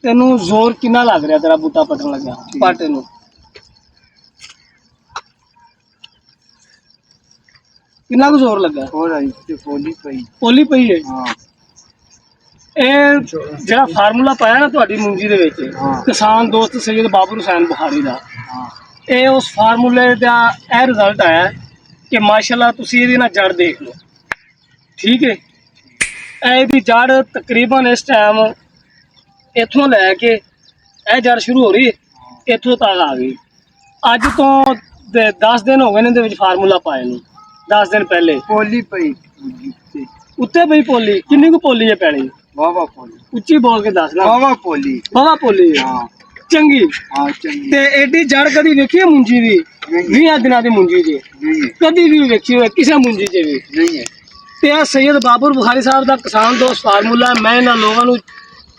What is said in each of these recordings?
तेनू जोर कितना लग रहा तेरा बूटा पटन लगा पाटे नू कितना को जोर लगा पोली पई है ਜਿਹੜਾ ਫਾਰਮੂਲਾ ਪਾਇਆ ਨਾ ਤੁਹਾਡੀ ਮੂੰਗੀ ਦੇ ਵਿੱਚ ਕਿਸਾਨ ਦੋਸਤ ਸੈयद ਬਾਬਰ ਹੁਸੈਨ ਬੁਖਾਰੀ ਦਾ ਇਹ ਉਸ ਫਾਰਮੂਲੇ ਦਾ ਇਹ ਰਿਜ਼ਲਟ ਆਇਆ ਕਿ ਮਾਸ਼ਾਅੱਲਾ ਤੁਸੀਂ ਇਹਦੀ ਨਾ ਜੜ ਦੇਖ ਲਓ ਠੀਕ ਹੈ ਇਹਦੀ ਜੜ ਤਕਰੀਬਨ ਇਸ ਟਾਈਮ ਇੱਥੋਂ ਲੈ ਕੇ ਇਹ ਜੜ ਸ਼ੁਰੂ ਹੋ ਰਹੀ ਹੈ ਇੱਥੋਂ ਤੱਕ ਆ ਗਈ ਅੱਜ ਤੋਂ 10 ਦਿਨ ਹੋ ਗਏ ਨੇ ਇਹਦੇ ਵਿੱਚ ਫਾਰਮੂਲਾ ਪਾਏ ਨੂੰ 10 ਦਿਨ ਪਹਿਲੇ ਪੋਲੀ ਪਈ ਉੱਤੇ ਪਈ ਪੋਲੀ ਕਿੰਨੀ ਕੁ ਪੋਲੀ ਹੈ ਪੈਣੀ ਵਾਵਾ ਪੋਲੀ ਉੱਚੀ ਬੋਲ ਕੇ ਦੱਸ ਨਾ ਵਾਵਾ ਪੋਲੀ ਹਾਂ ਚੰਗੀ ਚੰਗੀ ਤੇ ਐਡੀ ਜੜ ਕਦੀ ਵੇਖੀ ਹੈ ਮੁੰਜੀ ਦੀ 20 ਦਿਨਾਂ ਦੀ ਮੁੰਜੀ ਦੀ ਕਦੀ ਵੀ ਵੇਖੀ ਹੋਏ ਕਿਸੇ ਮੁੰਜੀ 'ਚ ਵੀ ਨਹੀਂ ਹੈ ਤੇ ਇਹ ਸੈयद ਬਾਬਰ ਬੁਖਾਰੀ ਸਾਹਿਬ ਦਾ ਕਿਸਾਨ ਦੋਸਤ ਫਾਰਮੂਲਾ ਮੈਂ ਇਹਨਾਂ ਲੋਕਾਂ ਨੂੰ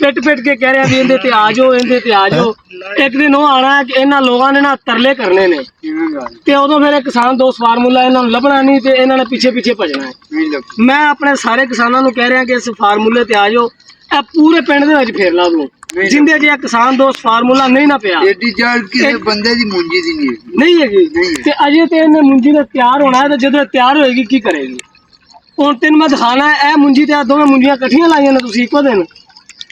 ਪਿੱਟ ਕੇ ਕਹਿ ਰਿਹਾ ਵੀ ਇਹਦੇ ਤੇ ਆ ਜਾਓ ਇੱਕ ਦਿਨ ਉਹ ਆਣਾ ਕਿ ਇਹਨਾਂ ਲੋਕਾਂ ਨੇ ਨਾ ਤਰਲੇ ਕਰਨੇ ਨੇ ਤੇ ਉਦੋਂ ਫਿਰ ਕਿਸਾਨ ਦੋਸਤ ਫਾਰਮੂਲਾ ਇਹਨਾਂ ਨੂੰ ਲੱਭਣਾ ਨਹੀਂ ਤੇ ਇਹਨਾਂ ਨੇ ਪਿੱਛੇ ਭਜਣਾ ਹੈ ਮੈਂ ਆਪਣੇ ਸਾਰੇ ਕਿਸਾਨਾਂ ਨੂੰ ਕਹਿ ਰਿਹਾ ਕਿ ਇਸ ਫਾਰਮੂਲੇ ਤੇ ਆ ਜਾਓ ਇਹ ਪੂਰੇ ਪਿੰਡ ਦੇ ਵਿੱਚ ਫੇਰ ਲਾ ਦੂੰ ਜਿੰਦੇ ਜੇ ਕਿਸਾਨ ਦੋਸਤ ਫਾਰਮੂਲਾ ਨਹੀਂ ਨਾ ਪਿਆ ਏਡੀ ਜੜ ਕਿਸੇ ਬੰਦੇ ਦੀ ਮੁੰਜੀ ਦੀ ਨਹੀਂ ਹੈਗੀ ਤੇ ਅਜੇ ਤੇ ਇਹਨੇ ਮੁੰਜੀ ਦਾ ਤਿਆਰ ਹੋਣਾ ਹੈ ਤੇ ਜਦੋਂ ਤਿਆਰ ਹੋਏਗੀ ਕੀ ਕਰੇਗੀ ਹੁਣ ਤੈਨੂੰ ਮੈਂ ਦਿਖਾਣਾ ਇਹ ਮੁੰਜੀ ਤੇ ਆ ਦੋਵੇਂ ਮੁੰਜੀਆਂ ਇਕੱਠੀਆਂ ਲਾਈਆਂ ਨੇ ਤੁਸੀਂ ਇੱਕੋ ਦਿਨ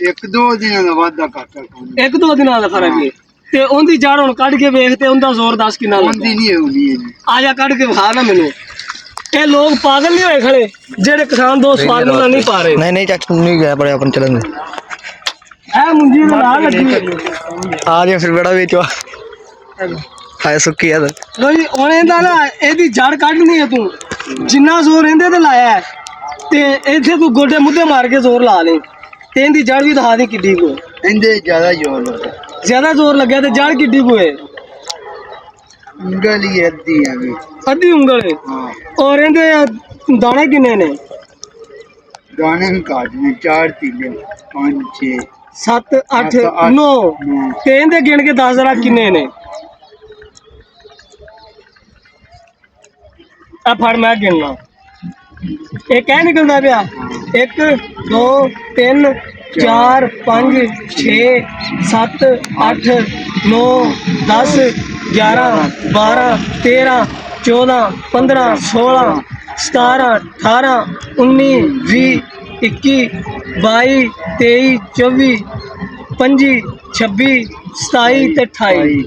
ਇੱਕ ਦੋ ਦਿਨਾਂ ਦਾ ਵਾਧਾ ਘਾਟਾ ਇੱਕ ਦੋ ਦਿਨਾਂ ਦਾ ਫਰਕ ਹੈ ਤੇ ਉਹਦੀ ਜੜ ਹੁਣ ਕੱਢ ਕੇ ਵੇਖ ਤੇ ਉਹਦਾ ਜ਼ੋਰ ਦੱਸ ਕਿੰਨਾ ਲੱਗਦਾ ਨਹੀਂ ਹੋਣੀ ਆ ਜਾ ਕੱਢ ਕੇ ਵਿਖਾ ਨਾ ਮੈਨੂੰ ਇਹ ਲੋਕ ਪਾਗਲ ਨਹੀਂ ਹੋਏ ਖੜੇ ਜਿਹੜੇ ਕਿਸਾਨ ਦੋਸਤ ਫਾਰਮੂਲਾ ਨਹੀਂ ਪਾ ਰਹੇ नहीं चक नहीं गया बड़े अपन चलन ਇਹ ਮੁੰਜੀ ਦੇ ਨਾਲ ਲੱਗੀ आ गया फिर बड़ा बेचो आया सुक्की है ਲੋ ਜੀ ਉਹਨੇ ਦਾ ਨਾ ਇਹਦੀ ਜੜ ਕੱਢਣੀ ਹੈ ਤੂੰ ਜਿੰਨਾ ਜ਼ੋਰ ਇਹਦੇ ਤੇ ਲਾਇਆ ਹੈ, ਤੇ ਇੱਥੇ ਤੂੰ ਗੋਡੇ ਮੁੱਦੇ ਮਾਰ ਕੇ ਜ਼ੋਰ ਲਾ ਲੈ ਤੇ ਇਹਦੀ ਜੜ ਵੀ ਦਿਖਾ ਦੇ ਕਿੱਡੀ ਕੋ ਇਹਦੇ ਜ਼ਿਆਦਾ ਜ਼ੋਰ ਲੱਗਾ ਜ਼ਿਆਦਾ ਜ਼ੋਰ ਲੱਗਿਆ ਤੇ ਜੜ ਕਿੱਡੀ ਕੋ ਹੈ ਉਂਗਲ ਹੀ ਅੱਧੀ ਆ ਗਈ ਅੱਧੀ ਉਂਗਲ ਹੈ ਔਰ ਇਹਦੇ ਦਾਣੇ ਕਿੰਨੇ ਨੇ ਦਾਣੇ ਵੀ ਘੱਟ ਨੇ 4 3 5 6 7 8 9 ਤੇ ਇਹਦੇ ਗਿਣ ਕੇ 10 ਜ਼ਰਾ ਕਿੰਨੇ ਨੇ ਆ ਫੜ ਮੈਂ ਗਿਣਨਾ ਇਹ ਕਹਿ ਨਿਕਲਦਾ ਪਿਆ 1 2 3 4 5 6 7 8 9 10 11 12 13 14 15 16 17 18 19 20 21 22 23 24 25 26 27 ਤੇ 28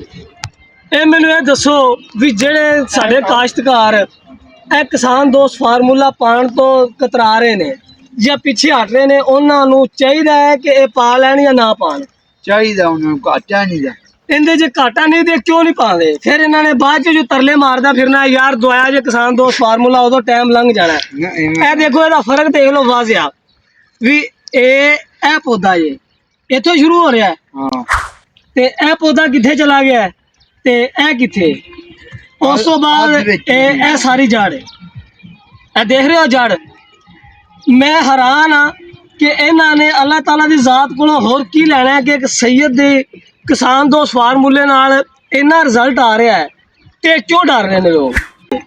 ਇਹ ਮੈਨੂੰ ਇਹ ਦੱਸੋ ਵੀ ਜਿਹੜੇ ਸਾਡੇ ਕਾਸ਼ਤਕਾਰ ਇਹ ਕਿਸਾਨ ਦੋਸਤ ਫਾਰਮੂਲਾ ਪਾਣ ਤੋਂ ਕਤਰਾ ਰਹੇ ਨੇ ਜਾਂ ਪਿੱਛੇ ਹਟ ਰਹੇ ਨੇ ਉਹਨਾਂ ਨੂੰ ਚਾਹੀਦਾ ਹੈ ਕਿ ਇਹ ਪਾ ਲੈਣ ਜਾਂ ਨਾ ਪਾਣ ਚਾਹੀਦਾ ਉਹਨਾਂ ਨੂੰ ਘਾਟਾ ਨਹੀਂ ਦਾ ਇਹਦੇ ਜੇ ਘਾਟਾ ਨਹੀਂ ਦੇ ਕਿਉਂ ਨਹੀਂ ਪਾਉਂਦੇ ਫਿਰ ਇਹਨਾਂ ਨੇ ਬਾਅਦ ਚ ਜੋ ਤਰਲੇ ਮਾਰਦਾ ਫਿਰਨਾ ਯਾਰ ਦੁਆਇਆ ਜੇ ਕਿਸਾਨ ਦੋਸਤ ਫਾਰਮੂਲਾ ਉਦੋਂ ਟਾਈਮ ਲੰਘ ਜਾਣਾ ਇਹ ਦੇਖੋ ਇਹਦਾ ਫਰਕ ਦੇਖ ਲਓ ਵਾਜ਼ਿਆ ਵੀ ਇਹ ਪੌਦਾ ਜੇ ਇੱਥੋਂ ਸ਼ੁਰੂ ਹੋ ਰਿਹਾ ਹਾਂ ਤੇ ਇਹ ਪੌਦਾ ਕਿੱਥੇ ਚਲਾ ਗਿਆ ਤੇ ਇਹ ਕਿੱਥੇ ਉਸ ਤੋਂ ਬਾਅਦ ਇਹ ਸਾਰੀ ਜੜ ਹੈ ਇਹ ਦੇਖ ਰਹੇ ਹੋ ਜੜ ਮੈਂ ਹੈਰਾਨ ਆ ਕਿ ਇਹਨਾਂ ਨੇ ਅੱਲਾਹ ਤਾਲਾ ਦੀ ਜ਼ਾਤ ਕੋਲੋਂ ਹੋਰ ਕੀ ਲੈਣਾ ਹੈ ਕਿ ਇੱਕ ਸੈयद ਦੇ ਕਿਸਾਨ ਦੋਸਤ ਫਾਰਮੂਲੇ ਨਾਲ ਇੰਨਾ ਰਿਜ਼ਲਟ ਆ ਰਿਹਾ ਹੈ ਤੇ ਕਿਉਂ ਡਰ ਰਹੇ ਨੇ ਲੋਕ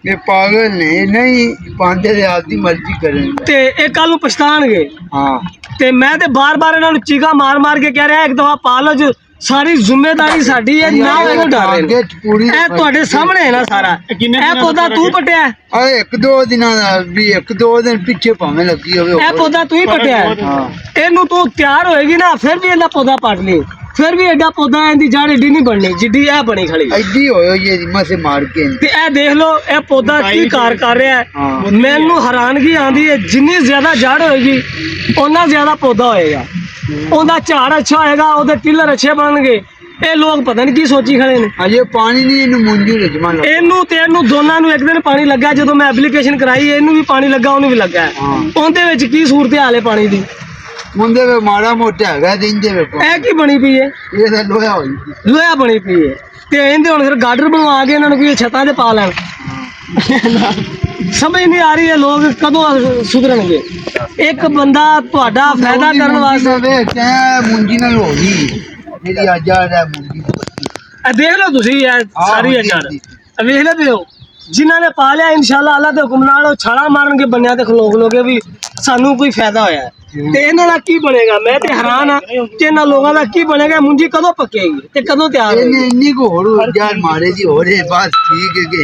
ਇਹ ਪਾਗਲ ਨੇ ਨਹੀਂ ਪਾਉਂਦੇ ਦੇ ਆਪ ਦੀ ਮਰਜ਼ੀ ਕਰਨ ਤੇ ਇਹ ਕੱਲ ਨੂੰ ਪਛਤਾਣਗੇ ਹਾਂ ਤੇ ਮੈਂ ਤੇ ਬਾਰ-ਬਾਰ ਇਹਨਾਂ ਨੂੰ ਚੀਗਾ ਮਾਰ ਕੇ ਕਹਿ ਰਿਹਾ ਇੱਕ ਦਫਾ ਪਾ ਲਓ ਜੋ ਸਾਰੀ ਜ਼ਿੰਮੇਵਾਰੀ ਸਾਡੀ ਹੈ ਨਾ ਇਹਨੂੰ ਡਰ ਰਹੇ ਨੇ ਇਹ ਤੁਹਾਡੇ ਸਾਹਮਣੇ ਹੈ ਨਾ ਸਾਰਾ ਇਹ ਪੌਦਾ ਤੂੰ ਪਟਿਆ ਆ ਇੱਕ ਦੋ ਦਿਨਾਂ ਦਾ ਵੀ ਇੱਕ ਦੋ ਦਿਨ ਪਿੱਛੇ ਭਾਵੇਂ ਲੱਗੀ ਹੋਵੇ ਇਹ ਪੌਦਾ ਤੂੰ ਹੀ ਪਟਿਆ ਇਹਨੂੰ ਤੂੰ ਤਿਆਰ ਹੋਏਗੀ ਨਾ ਫਿਰ ਵੀ ਇਹਦਾ ਪੌਦਾ ਪਟ ਲਈ ਫਿਰ ਵੀ ਐਡਾ ਪੌਦਾ ਇਹਦੀ ਜੜ ਏਡੀ ਨਹੀਂ ਬਣਨੀ ਜਿੱਡੀ ਇਹ ਬਣੀ ਖੜੀ ਐਡੀ ਹੋਇਓ ਜੀ ਮਸੇ ਮਾਰ ਕੇ ਤੇ ਇਹ ਦੇਖ ਲਓ ਇਹ ਪੌਦਾ ਕੀ ਕਾਰ ਕਰ ਰਿਹਾ ਹੈ ਮੈਨੂੰ ਹੈਰਾਨਗੀ ਆਉਂਦੀ ਹੈ ਜਿੰਨੀ ਜ਼ਿਆਦਾ ਜੜ ਹੋਏਗੀ ਓਨਾ ਜ਼ਿਆਦਾ ਪੌਦਾ ਹੋਏਗਾ ਉਹਦਾ ਝਾੜ ਅੱਛਾ ਹੋਏਗਾ ਉਹਦੇ ਟਿੱਲਰ ਅੱਛੇ ਬਣਨਗੇ ਇਹ ਲੋਕ ਪਤਾ ਨਹੀਂ ਕੀ ਸੋਚੀ ਖੜੇ ਨੇ ਅਜੇ ਪਾਣੀ ਨਹੀਂ ਇਹਨੂੰ ਮੁੰਜੀ ਰਜਮਾ ਇਹਨੂੰ ਤੇ ਇਹਨੂੰ ਦੋਨਾਂ ਨੂੰ ਇੱਕ ਦਿਨ ਪਾਣੀ ਲੱਗਾ ਜਦੋਂ ਮੈਂ ਐਪਲੀਕੇਸ਼ਨ ਕਰਾਈ ਇਹਨੂੰ ਵੀ ਪਾਣੀ ਲੱਗਾ ਉਹਨੂੰ ਵੀ ਲੱਗਾ ਉਹਦੇ ਵਿੱਚ ਕੀ ਸੂਰਤ ਹਾਲ ਹੈ ਪਾਣੀ ਦੀ ਮੁੰਡੇ ਵੇ ਮਾੜਾ ਮੋਟਾ ਹੈਗਾ ਦਿੰਦੇ ਵੇ ਇਹ ਕੀ ਬਣੀ ਪਈ ਹੈ ਇਹ ਤਾਂ ਲੋਹਾ ਹੋਈ ਲੋਹਾ ਬਣੀ ਪਈ ਹੈ ਤੇ ਇਹਦੇ ਹੁਣ ਫਿਰ ਗਾਡਰ ਬਣਵਾ ਕੇ ਇਹਨਾਂ ਨੂੰ ਕੋਈ ਛੱਤਾਂ ਤੇ ਪਾ ਲੈਣ ਸਮਝ ਨਹੀਂ ਆ ਰਹੀ ਹੈ ਲੋਕ ਕਦੋਂ ਸੁਧਰਨਗੇ ਇੱਕ ਬੰਦਾ ਤੁਹਾਡਾ ਫਾਇਦਾ ਕਰਨ ਵਾਸਤੇ ਵੇਖ ਮੁੰਜੀ ਨਾਲ ਹੋ ਗਈ ਮੇਰੀ ਆਜ਼ਾਦ ਹੈ ਮੁੰਜੀ ਇਹ ਦੇਖ ਲਓ ਤੁਸੀਂ ਇਹ ਸਾਰੀ ਆਜ਼ਾਦ ਵੇਖ ਲੈ ਪਿਓ ਜਿਨ੍ਹਾਂ ਨੇ ਪਾ ਲਿਆ ਇਨਸ਼ਾਅੱਲਾ ਅੱਲਾ ਦੇ ਹੁਕਮ ਨਾਲ ਉਹ ਛਾਲਾ ਮਾਰਨਗੇ ਬੰਨਿਆਂ ਤੇ ਖਲੋ ਖਲੋਗੇ ਵੀ ਸਾਨੂੰ ਕੋਈ ਫਾਇਦਾ ਹੋਇਆ ਤੇ ਇਹਨਾਂ ਦਾ ਕੀ ਬਣੇਗਾ? ਮੈਂ ਤੇ ਹੈਰਾਨ ਆ ਤੇ ਇਹਨਾਂ ਲੋਕਾਂ ਦਾ ਕੀ ਬਣੇਗਾ? ਮੁੰਜੀ ਕਦੋਂ ਪੱਕੇਗੀ ਤੇ ਕਦੋਂ ਤਿਆਰ ਹੋਏਗੀ? ਇੰਨੀ ਕੋ ਹੋਰ ਯਾਰ ਮਾਰੇ ਜੀ ਹੋ ਰਹੇ ਬਸ ਠੀਕ ਹੈ ਕਿ